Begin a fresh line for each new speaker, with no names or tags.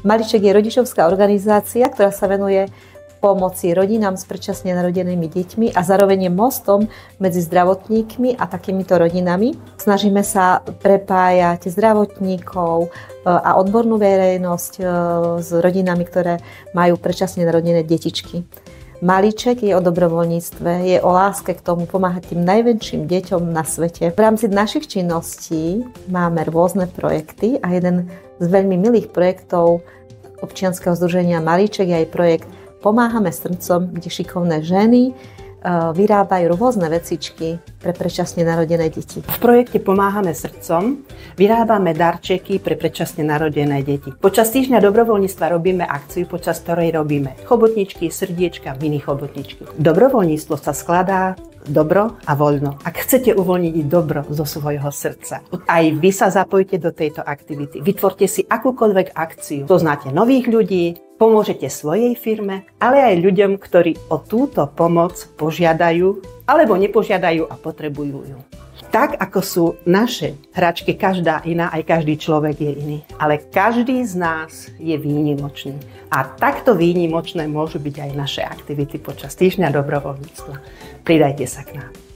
Maliček je rodičovská organizácia, ktorá sa venuje pomoci rodinám s predčasne narodenými deťmi a zároveň je mostom medzi zdravotníkmi a takýmito rodinami. Snažíme sa prepájať zdravotníkov a odbornú verejnosť s rodinami, ktoré majú predčasne narodené detičky. Maliček je o dobrovoľníctve, je o láske k tomu pomáhať tým najväčším deťom na svete. V rámci našich činností máme rôzne projekty a jeden z veľmi milých projektov občianskeho združenia Maliček je aj projekt Pomáhame srdcom, kde šikovné ženy vyrábajú rôzne vecičky pre predčasne narodené deti.
V projekte Pomáhame srdcom vyrábame darčeky pre predčasne narodené deti. Počas týždňa dobrovoľníctva robíme akciu, počas ktorej robíme chobotničky, srdiečka, mini chobotničky. Dobrovoľníctvo sa skladá dobro a voľno. Ak chcete uvoľniť dobro zo svojho srdca, aj vy sa zapojte do tejto aktivity. Vytvorte si akúkoľvek akciu. Poznáte nových ľudí, pomôžete svojej firme, ale aj ľuďom, ktorí o túto pomoc požiadajú alebo nepožiadajú a potrebujú ju. Tak ako sú naše hračky každá iná, aj každý človek je iný. Ale každý z nás je výnimočný. A takto výnimočné môžu byť aj naše aktivity počas týždňa dobrovoľníctva. Pridajte sa k nám.